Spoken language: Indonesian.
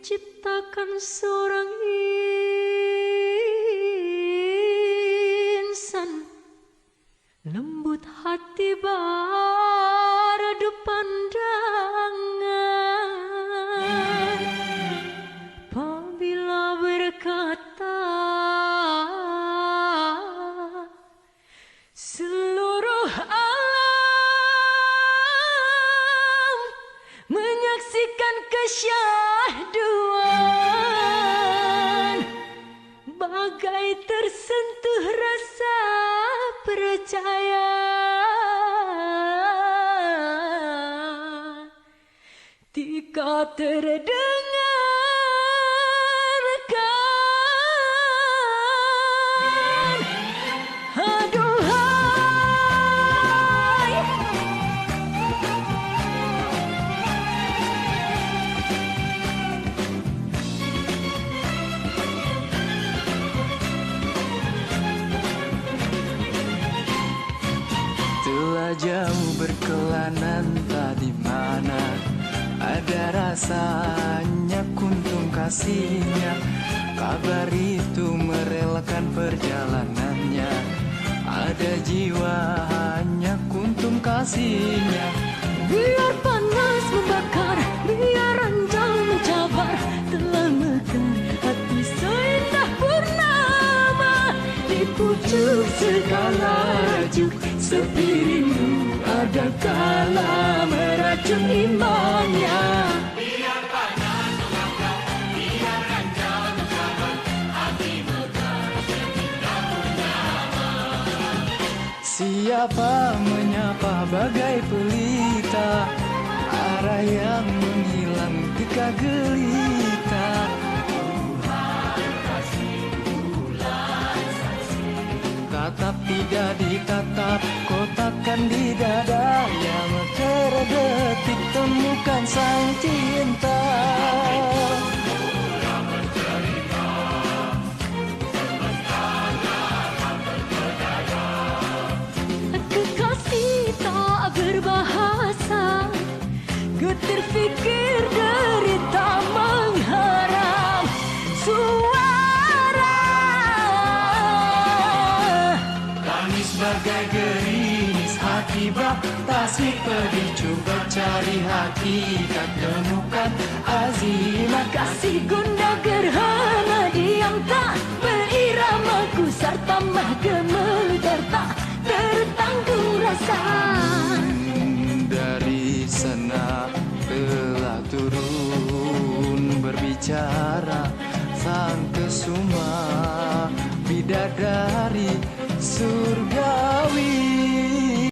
menciptakan seorang insan lembut hati beradu pandangan apabila berkata seluruh alam menyaksikan kesyahduan bagai tersentuh rasa percaya tika terdengarkan aduhai telah jauh berkelana entah di mana ada rasanya kuntum kasihnya. Kabar itu merelakan perjalanannya. Ada jiwa hanya kuntum kasihnya. biar panas membakar, biar ranjang mencabar, telah mekar hati seindah purnama di pucuk segala rajuk. Sepi rindu ada kala meracun imannya. Biar panas membakar, biar ranjang mencabar, hati mekar seindah purnama. Siapa menyapa bagai pelita, arah yang menghilang tika gelita. Tatap tidak ditatap, kotakkan di dada yang terdetik temukan sang cinta. Kekasih tak berbahasa, getir fikir derita mengharap suara. Tangis bagai gerimis hati bak tasik pedih, coba cari hakikat temukan azimat. Kasih gundah gerhana diam tak berirama, gusar tambah gemetar tak tertanggung rasa. Dari sana telah turun berbicara sang kesuma bidadari suruh